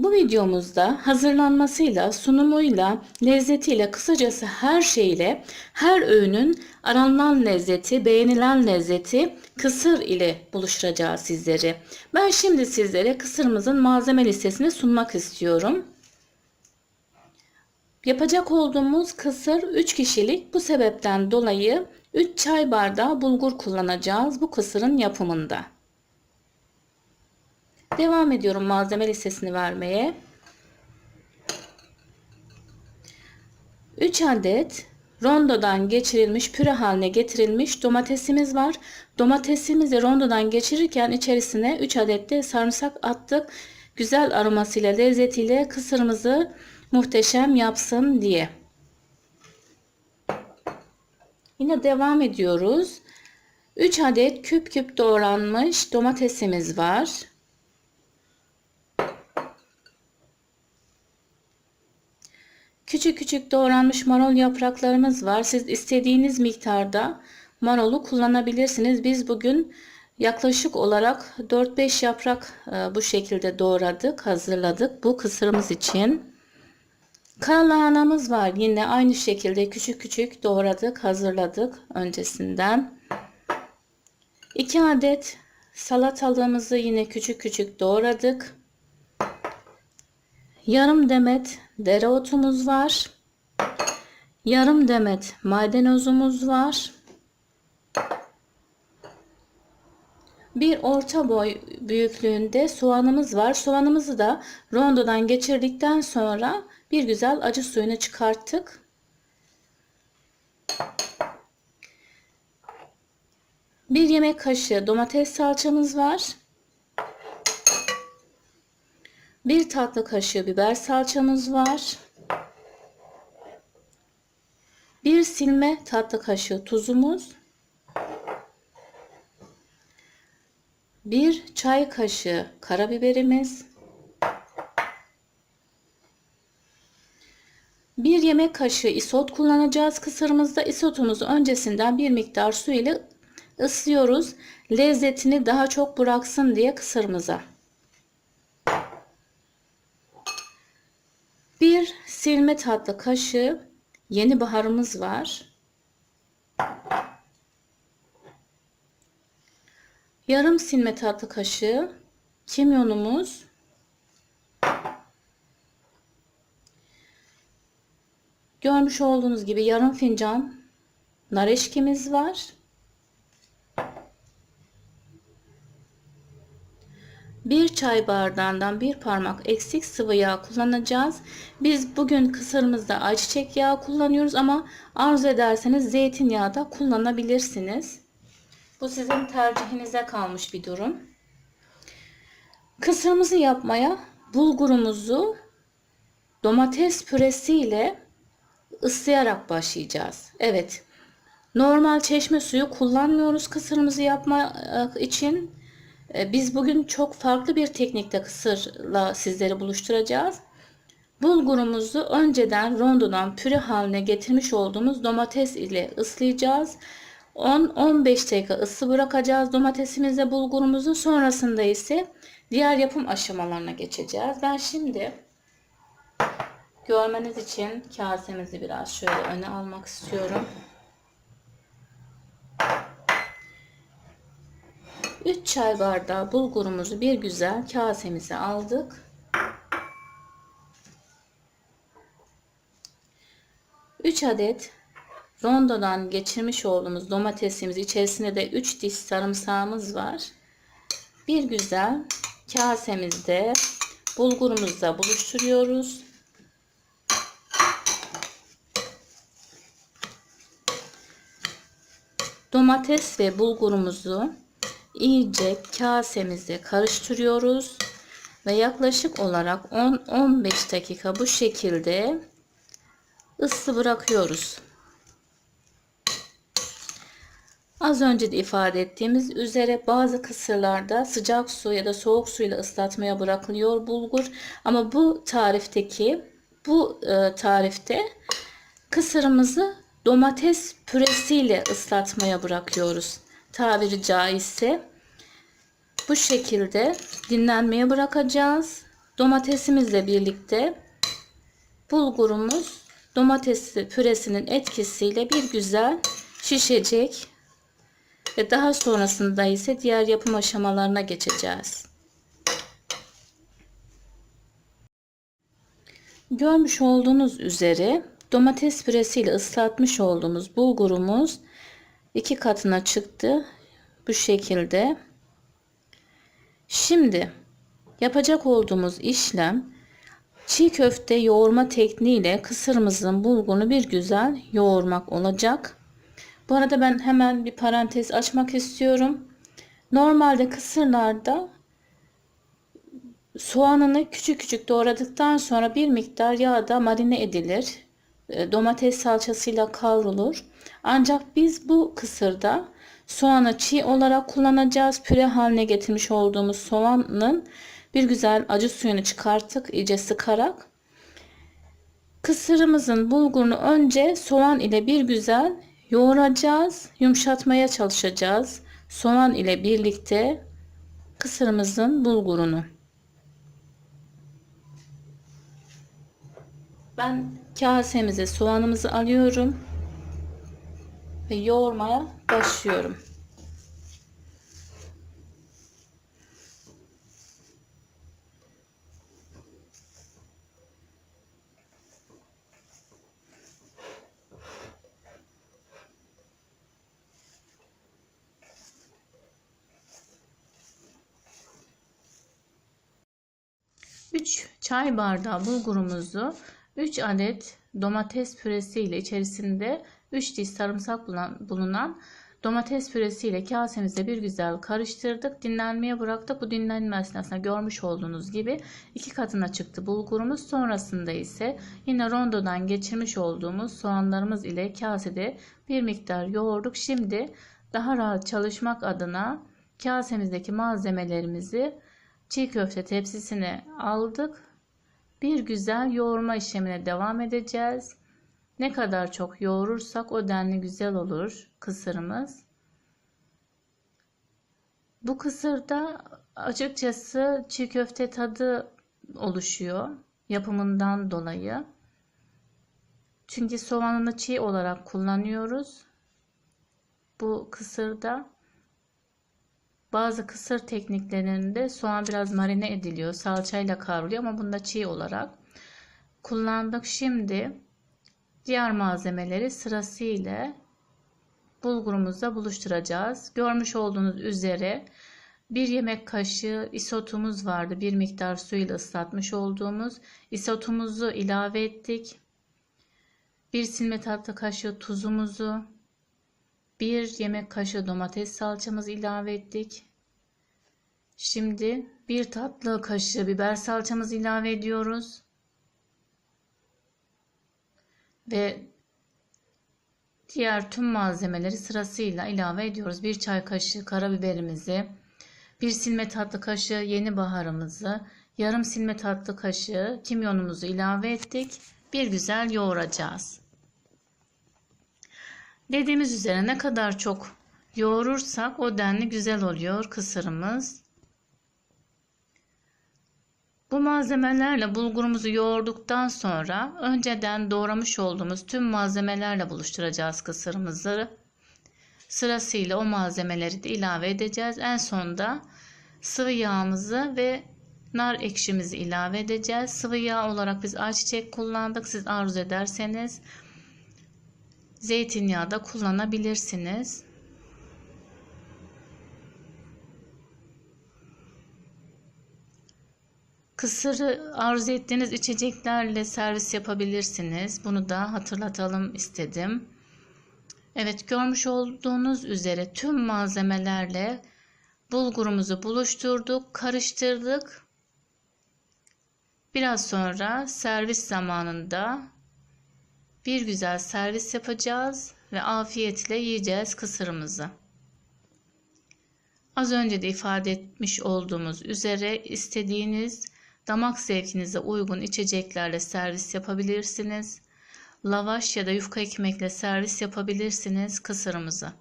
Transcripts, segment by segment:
Bu videomuzda hazırlanmasıyla, sunumuyla, lezzetiyle, kısacası her şeyle, her öğünün aranılan lezzeti, beğenilen lezzeti kısır ile buluşturacağız sizleri. Ben şimdi sizlere kısırımızın malzeme listesini sunmak istiyorum. Yapacak olduğumuz kısır 3 kişilik. Bu sebepten dolayı 3 çay bardağı bulgur kullanacağız bu kısırın yapımında. Devam ediyorum malzeme listesini vermeye. 3 adet rondodan geçirilmiş, püre haline getirilmiş domatesimiz var. Domatesimizi rondodan geçirirken içerisine 3 adet de sarımsak attık. Güzel aromasıyla, lezzetiyle kısırımızı muhteşem yapsın diye. Yine devam ediyoruz. 3 adet küp küp doğranmış domatesimiz var. Küçük küçük doğranmış marul yapraklarımız var. Siz istediğiniz miktarda marulu kullanabilirsiniz. Biz bugün yaklaşık olarak 4-5 yaprak bu şekilde doğradık, hazırladık bu kısırımız için. Karalahanamız var. Yine aynı şekilde küçük küçük doğradık, hazırladık öncesinden. 2 adet salatalığımızı yine küçük küçük doğradık. Yarım demet dereotumuz var. Yarım demet maydanozumuz var. Bir orta boy büyüklüğünde soğanımız var. Soğanımızı da rondodan geçirdikten sonra bir güzel acı suyunu çıkarttık. Bir yemek kaşığı domates salçamız var. Bir tatlı kaşığı biber salçamız var. Bir silme tatlı kaşığı tuzumuz. Bir çay kaşığı karabiberimiz. Bir yemek kaşığı isot kullanacağız kısırımızda. Isotumuzu öncesinden bir miktar su ile ıslıyoruz. Lezzetini daha çok bıraksın diye kısırımıza. Bir silme tatlı kaşığı yeni baharımız var. Yarım silme tatlı kaşığı kimyonumuz. Görmüş olduğunuz gibi yarım fincan nar eşkimiz var. Bir çay bardağından bir parmak eksik sıvı yağ kullanacağız. Biz bugün kısırımızda ayçiçek yağı kullanıyoruz ama arzu ederseniz zeytinyağı da kullanabilirsiniz. Bu sizin tercihinize kalmış bir durum. Kısırımızı yapmaya bulgurumuzu domates püresi ile ıslayarak başlayacağız. Evet, normal çeşme suyu kullanmıyoruz kısırımızı yapmak için. Biz bugün çok farklı bir teknikte kısırla sizleri buluşturacağız. Bulgurumuzu önceden rondodan püre haline getirmiş olduğumuz domates ile ıslayacağız. 10-15 dakika ısı bırakacağız domatesimizle bulgurumuzu. Sonrasında ise diğer yapım aşamalarına geçeceğiz. Ben şimdi görmeniz için kasemizi biraz şöyle öne almak istiyorum. 3 çay bardağı bulgurumuzu bir güzel kasemize aldık. 3 adet rondodan geçirmiş olduğumuz domatesimiz, içerisinde de 3 diş sarımsağımız var. Bir güzel kasemizde bulgurumuzla buluşturuyoruz. Domates ve bulgurumuzu iyice kasemize karıştırıyoruz ve yaklaşık olarak 10-15 dakika bu şekilde ısı bırakıyoruz. Az önce de ifade ettiğimiz üzere bazı kısırlarda sıcak su ya da soğuk suyla ıslatmaya bırakılıyor bulgur. Ama bu tarifte kısırımızı domates püresiyle ıslatmaya bırakıyoruz. Tabiri caizse bu şekilde dinlenmeye bırakacağız. Domatesimizle birlikte bulgurumuz domates püresinin etkisiyle bir güzel şişecek ve daha sonrasında ise diğer yapım aşamalarına geçeceğiz. Görmüş olduğunuz üzere domates püresiyle ıslatmış olduğumuz bulgurumuz 2 katına çıktı. Bu şekilde. Şimdi yapacak olduğumuz işlem çiğ köfte yoğurma tekniğiyle kısırımızın bulgurunu bir güzel yoğurmak olacak. Bu arada ben hemen bir parantez açmak istiyorum. Normalde kısırlarda soğanını küçük küçük doğradıktan sonra bir miktar yağda marine edilir. Domates salçasıyla kavrulur. Ancak biz bu kısırda soğanı çiğ olarak kullanacağız. Püre haline getirmiş olduğumuz soğanın bir güzel acı suyunu çıkarttık, iyice sıkarak. Kısırımızın bulgurunu önce soğan ile bir güzel yoğuracağız. Yumuşatmaya çalışacağız. Soğan ile birlikte kısırımızın bulgurunu. Ben kasemize soğanımızı alıyorum ve yoğurmaya başlıyorum. Üç çay bardağı bulgurumuzu 3 adet domates püresi ile içerisinde 3 diş sarımsak bulunan domates püresi ile kasemize bir güzel karıştırdık. Dinlenmeye bıraktık. Bu dinlenme esnasında görmüş olduğunuz gibi 2 katına çıktı bulgurumuz. Sonrasında ise yine rondodan geçirmiş olduğumuz soğanlarımız ile kasede bir miktar yoğurduk. Şimdi daha rahat çalışmak adına kasemizdeki malzemelerimizi çiğ köfte tepsisine aldık. Bir güzel yoğurma işlemine devam edeceğiz. Ne kadar çok yoğurursak o denli güzel olur kısırımız. Bu kısırda açıkçası çiğ köfte tadı oluşuyor yapımından dolayı. Çünkü soğanını çiğ olarak kullanıyoruz. Bu kısırda bazı kısır tekniklerinde soğan biraz marine ediliyor, salçayla kavruluyor ama bunda çiğ olarak kullandık. Şimdi diğer malzemeleri sırasıyla bulgurumuzla buluşturacağız. Görmüş olduğunuz üzere 1 yemek kaşığı isotumuz vardı. Bir miktar suyla ıslatmış olduğumuz isotumuzu ilave ettik. 1 silme tatlı kaşığı tuzumuzu, 1 yemek kaşığı domates salçamızı ilave ettik. Şimdi 1 tatlı kaşığı biber salçamızı ilave ediyoruz. Ve diğer tüm malzemeleri sırasıyla ilave ediyoruz. 1 çay kaşığı karabiberimizi, 1 silme tatlı kaşığı yeni baharımızı, yarım silme tatlı kaşığı kimyonumuzu ilave ettik. Bir güzel yoğuracağız. Dediğimiz üzere ne kadar çok yoğurursak o denli güzel oluyor kısırımız. Bu malzemelerle bulgurumuzu yoğurduktan sonra önceden doğramış olduğumuz tüm malzemelerle buluşturacağız kısırımızı. Sırasıyla o malzemeleri de ilave edeceğiz. En sonda sıvı yağımızı ve nar ekşimizi ilave edeceğiz. Sıvı yağ olarak biz ayçiçek kullandık. Siz arzu ederseniz zeytinyağı da kullanabilirsiniz. Kısırı arzu ettiğiniz içeceklerle servis yapabilirsiniz. Bunu da hatırlatalım istedim. Evet, görmüş olduğunuz üzere tüm malzemelerle bulgurumuzu buluşturduk, karıştırdık. Biraz sonra servis zamanında bir güzel servis yapacağız ve afiyetle yiyeceğiz kısırımızı. Az önce de ifade etmiş olduğumuz üzere istediğiniz damak zevkinize uygun içeceklerle servis yapabilirsiniz. Lavaş ya da yufka ekmekle servis yapabilirsiniz kısırımızı.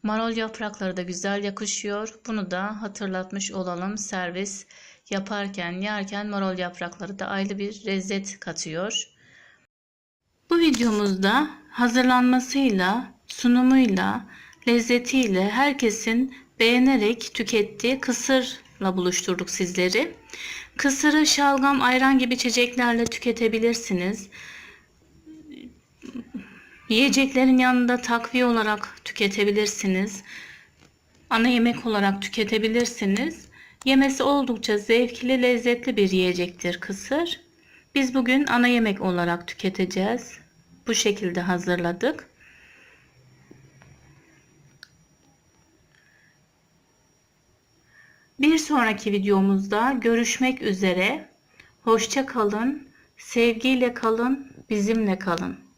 Marul yaprakları da güzel yakışıyor. Bunu da hatırlatmış olalım servis yaparken, yerken marul yaprakları da ayrı bir lezzet katıyor. Bu videomuzda hazırlanmasıyla, sunumuyla, lezzetiyle herkesin beğenerek tükettiği kısırla buluşturduk sizleri. Kısırı şalgam, ayran gibi içeceklerle tüketebilirsiniz. Yiyeceklerin yanında takviye olarak tüketebilirsiniz. Ana yemek olarak tüketebilirsiniz. Yemesi oldukça zevkli, lezzetli bir yiyecektir kısır. Biz bugün ana yemek olarak tüketeceğiz. Bu şekilde hazırladık. Bir sonraki videomuzda görüşmek üzere. Hoşça kalın, sevgiyle kalın, bizimle kalın.